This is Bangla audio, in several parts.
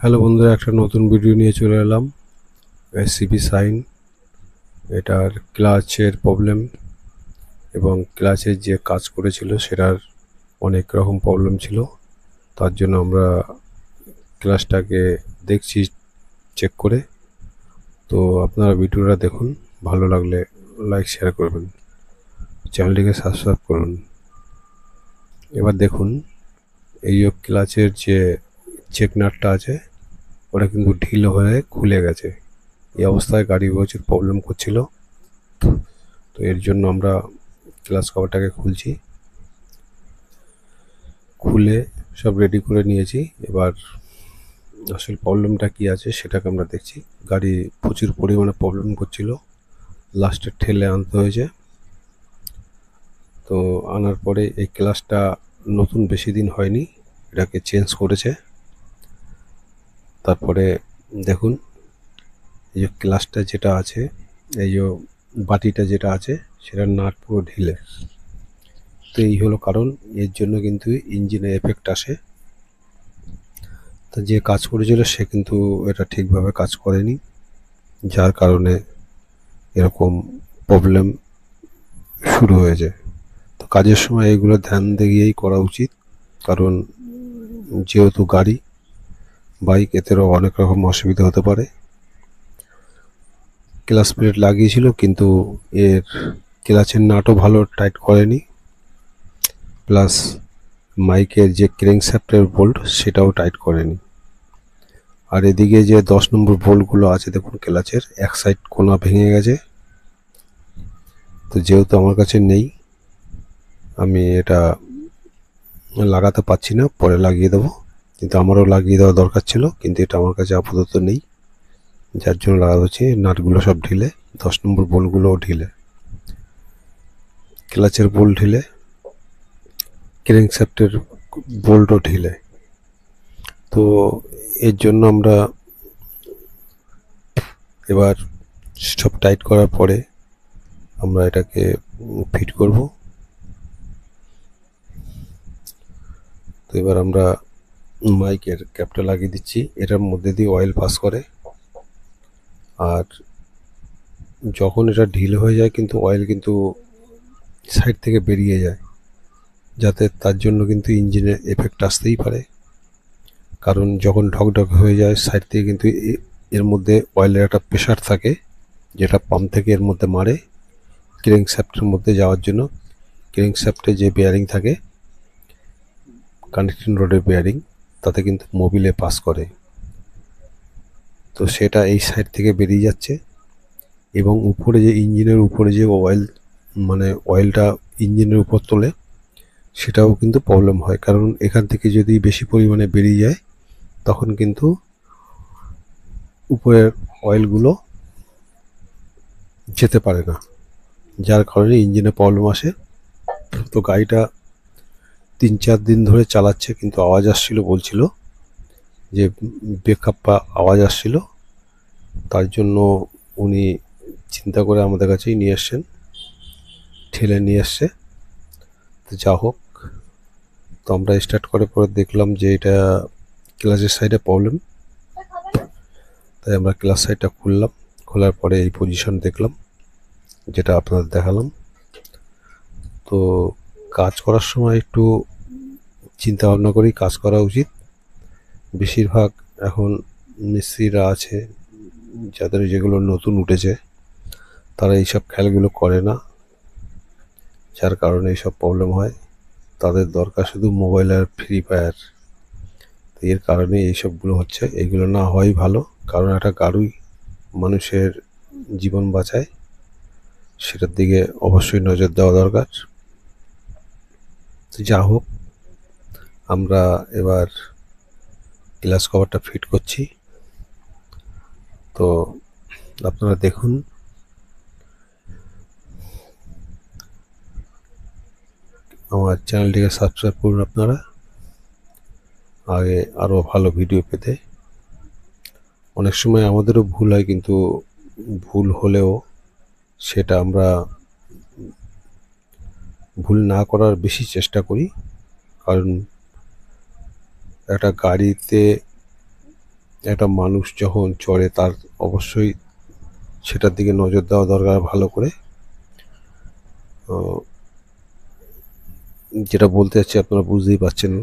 হ্যালো বন্ধুরা, একটা নতুন ভিডিও নিয়ে চলে এলাম। এসসিপি সাইন, এটার ক্লাচের প্রবলেম এবং ক্লাচের যে কাজ করেছিল সেটার অনেক রকম প্রবলেম ছিল। তার জন্য আমরা ক্লাচটাকে দেখছি চেক করে। তো আপনারা ভিডিওটা দেখুন, ভালো লাগলে লাইক শেয়ার করবেন, চ্যানেলটিকে সাবস্ক্রাইব করুন। এবার দেখুন, এই যে ক্লাচের যে চেক নাটটা আছে ওটা কিন্তু ঢিল হয়ে খুলে গেছে। এই অবস্থায় গাড়ি প্রচুর প্রবলেম করছিল। তো এর জন্য আমরা ক্লাচ কভারটাকে খুলে সব রেডি করে নিয়েছি। এবার আসল প্রবলেমটা কি আছে সেটাকে আমরা দেখছি। গাড়ি প্রচুর পরিমাণে প্রবলেম করছিল, লাস্টে ঠেলে আনতে হয়েছে। তো আনার পরে এই ক্লাচটা নতুন বেশি দিন হয়নি, এটাকে চেঞ্জ করেছে। তারপরে দেখুন, এই যে ক্লাচটা যেটা আছে, এই যে বাটিটা যেটা আছে সেটার নাট পুরো ঢিলে। তো এই হলো কারণ, এর জন্য কিন্তু ইঞ্জিনে এফেক্ট আসে। তো যে কাজ করেছিল সে কিন্তু এটা ঠিকভাবে কাজ করেনি, যার কারণে এরকম প্রবলেম শুরু হয়েছে। তো কাজের সময় এগুলো ধ্যান দিয়েই করা উচিত, কারণ যেহেতু গাড়ি বাইক, এতেও অনেক রকম অসুবিধা হতে পারে। ক্লাচ প্লেট লাগিয়েছিল কিন্তু এর ক্লাচের নাটও ভালো টাইট করেনি, প্লাস মাইকের যে ক্র্যাঙ্কশ্যাফটের বোল্ট সেটাও টাইট করেনি। আর এদিকে যে 10 নম্বর বোল্টগুলো আছে দেখুন, ক্লাচের এক সাইড কোনা ভেঙে গেছে। তো যেহেতু আমার কাছে নেই, আমি এটা লাগাতে পারছি না, পরে লাগিয়ে দেবো। কিন্তু আমারও লাগিয়ে দেওয়া দরকার ছিল, কিন্তু এটা আমার কাছে আপাতত নেই, যার জন্য লাগাতে হচ্ছে। নাটগুলো সব ঢিলে, 10 নম্বর বোল্টগুলোও ঢিলে, ক্লাচের বোল্ট ঢিলে, ক্র্যাঙ্কশ্যাফটের বোল্টও ঢিলে। তো এর জন্য আমরা এবার সব টাইট করার পরে আমরা এটাকে ফিট করব। তো এবার আমরা মাইকের ক্যাপটা লাগিয়ে দিচ্ছি, এটার মধ্যে দিয়ে অয়েল পাস করে। আর যখন এটা ঢিলে হয়ে যায় কিন্তু অয়েল কিন্তু সাইড থেকে বেরিয়ে যায়, যাতে তার জন্য কিন্তু ইঞ্জিনের এফেক্ট আসতেই পারে। কারণ যখন ঢকঢক হয়ে যায় সাইড থেকে কিন্তু এর মধ্যে অয়েলের একটা প্রেশার থাকে, যেটা পাম্প থেকে এর মধ্যে মারে ক্র্যাঙ্কশ্যাফটের মধ্যে যাওয়ার জন্য। ক্র্যাঙ্কশ্যাফটে যে বেয়ারিং থাকে, কানেকশন রডের বেয়ারিং, তাতে কিন্তু মোবিলে পাস করে। তো সেটা এই সাইড থেকে বেরিয়ে যাচ্ছে, এবং উপরে যে ইঞ্জিনের উপরে যে অয়েল, মানে অয়েলটা ইঞ্জিনের উপর তোলে, সেটাও কিন্তু প্রবলেম হয়। কারণ এখান থেকে যদি বেশি পরিমাণে বেরিয়ে যায় তখন কিন্তু উপরের অয়েলগুলো যেতে পারে না, যার কারণে ইঞ্জিনে প্রবলেম আসে। তো গাড়িটা 3-4 দিন ধরে চালাচ্ছে, কিন্তু আওয়াজ আসছিল, বলছিল যে ব্রেকআপ বা আওয়াজ আসছিল। তার জন্য উনি চিন্তা করে আমাদের কাছেই নিয়ে এসছেন, ঠেলে নিয়ে এসছে। তো যা হোক, তো আমরা স্টার্ট করে পরে দেখলাম যে এটা ক্লাচের সাইডে প্রবলেম। তাই আমরা ক্লাচ সাইডটা খুললাম, খোলার পরে এই পজিশন দেখলাম, যেটা আপনাদের দেখালাম। তো কাজ করার সময় একটু চিন্তা ভাবনা করেই কাজ করা উচিত। বেশিরভাগ এখন মিস্ত্রিরা আছে যাদের যেগুলো নতুন উঠেছে, তারা এইসব খেয়ালগুলো করে না, যার কারণে এইসব প্রবলেম হয়। তাদের দরকার শুধু মোবাইল আর ফ্রি ফায়ার। এর কারণে এইসবগুলো হচ্ছে, এগুলো না হওয়াই ভালো। কারণ একটা গাড়ি মানুষের জীবন বাঁচায়, সেটার দিকে অবশ্যই নজর দেওয়া দরকার। তো যা হোক, আমরা এবার গ্লাস কভারটা ফিট করছি। তো আপনারা দেখুন, আমার চ্যানেলটিকে সাবস্ক্রাইব করুন আপনারা, আগে আরও ভালো ভিডিও পেতে। অনেক সময় আমাদেরও ভুল হয়, কিন্তু ভুল হলেও সেটা আমরা ভুল না করার বেশি চেষ্টা করি। কারণ একটা গাড়িতে একটা মানুষ যখন চড়ে তার অবশ্যই সেটার দিকে নজর দেওয়া দরকার ভালো করে। যেটা বলতে চাচ্ছি আপনারা বুঝতেই পারছেন।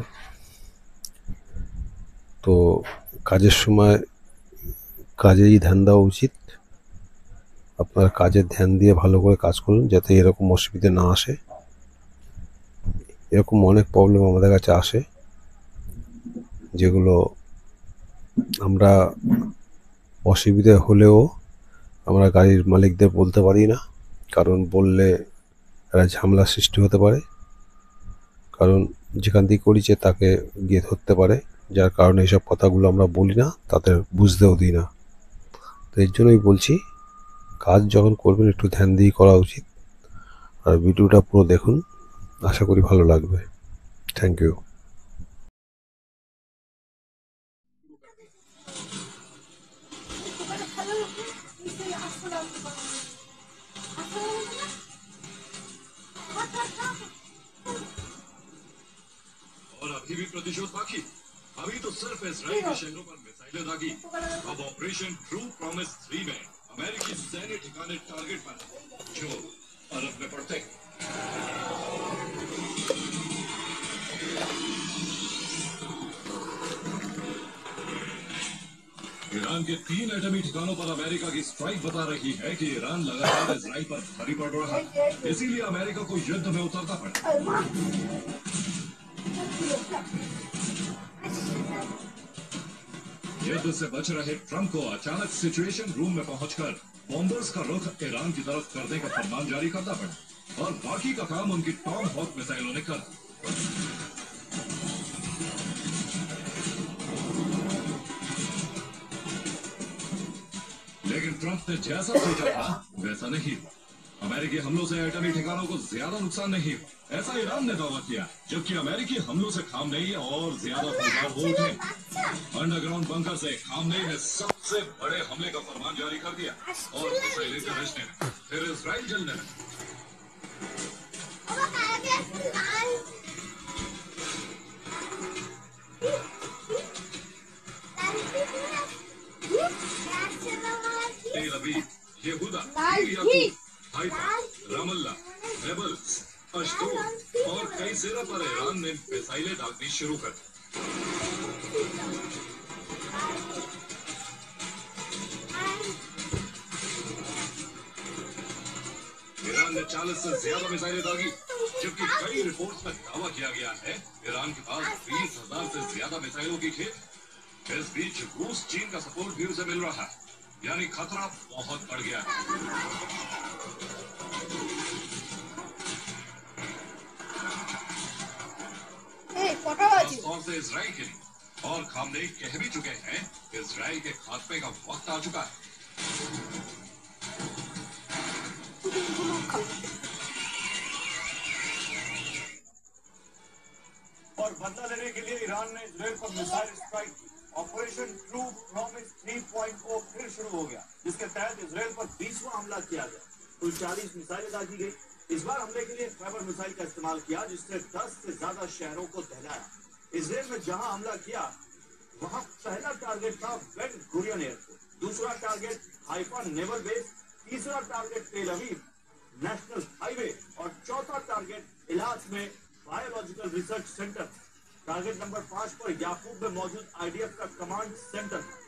তো কাজের সময় কাজেই ধ্যান দেওয়া উচিত। আপনারা কাজে ধ্যান দিয়ে ভালো করে কাজ করুন যাতে এরকম অসুবিধে না আসে। এরকম অনেক প্রবলেম আমাদের কাছে আসে যেগুলো আমরা অসুবিধে হলেও আমরা গাড়ির মালিকদের বলতে পারি না, কারণ বললে একটা ঝামেলার সৃষ্টি হতে পারে, কারণ যেখান থেকে করেছে তাকে গিয়ে ধরতে পারে, যার কারণে এইসব কথাগুলো আমরা বলি না, তাদের বুঝতেও দিই না। তো এর জন্যই বলছি কাজ যখন করবেন একটু ধ্যান দিয়ে করা উচিত। আর ভিডিওটা পুরো দেখুন, আশা করি ভালো লাগবে। Thank you. और अभी भी प्रतिशोध बाकी। अभी तो सिर्फ इजराइल के शहरों पर मिसाइलें दागी। अब ऑपरेशन ट्रू प्रॉमिस 3 में अमेरिकी सैन्य ठिकाने टारगेट पर हैं, जो अरब में पड़ते हैं। ईरान के 3 एटमी ठिकानों पर अमेरिका की स्ट्राइक बता रही है कि ईरान लगातार इजराइल पर भारी पड़ रहा है, इसीलिए अमेरिका को युद्ध में उतरना पड़ा। युद्ध से बच रहे ट्रंप को अचानक सिचुएशन रूम में पहुंचकर बॉम्बर्स का रुख ईरान की तरफ करने का फरमान जारी करना पड़ा, और बाकी का काम उनकी टॉम हॉक मिसाइलों ने कर। लेकिन ट्रंप ने जैसा सोचा था वैसा नहीं हुआ। अमेरिकी हमलों से एटमी ठिकानों को ज्यादा नुकसान नहीं हुआ, ऐसा ईरान ने दावा किया, जबकि अमेरिकी हमलों से खामनेई और ज्यादा फौजदार हो उठे। अंडरग्राउंड बंकर से खामनेई ने सबसे बड़े हमले का फरमान जारी कर दिया, और मिसाइलें गरजने लगी। फिर इजराइल जलने लगा। तेल अवीव, यहूदा, याकूब, हाइफा, रामल्ला, नेबल्स, अश्दोद और कई जगह पर ईरान ने मिसाइलें दागनी शुरू कर दी। ईरान ने 40 से ज्यादा मिसाइलें दागी, जबकि कई रिपोर्ट्स में दावा किया गया है ईरान के पास 20,000 से ज्यादा मिसाइलों की खेप। इस बीच रूस चीन का सपोर्ट भी उसे मिल रहा है, यानी खतरा बहुत बढ़ गया है। खासतौर से इजराइल के लिए, और खामनेई कह भी चुके हैं इजराइल के खात्मे का वक्त आ चुका है। और बदला लेने के लिए ईरान ने इजराइल पर मिसाइल स्ट्राइक की। ऑपरेशन ट्रू प्रॉमिस 3.0 फिर शुरू हो गया, जिसके तहत इजराइल पर 20वां हमला किया गया। कुल 40 मिसाइलें दागी गई। इस बार हमले के लिए फाइबर मिसाइल का इस्तेमाल किया, जिसने 10 से ज्यादा शहरों को दहलाया। इजराइल में जहां हमला किया वहां पहला टारगेट था बेन गुरियन एयरपोर्ट, दूसरा टारगेट हाइफा नेवल बेस, तीसरा टारगेट तेल अवीव नेशनल हाईवे, और चौथा टारगेट इलाज में biological research centre. Target number 5 पर याकूब में मौजूद आईडीएफ का कमांड सेंटर था।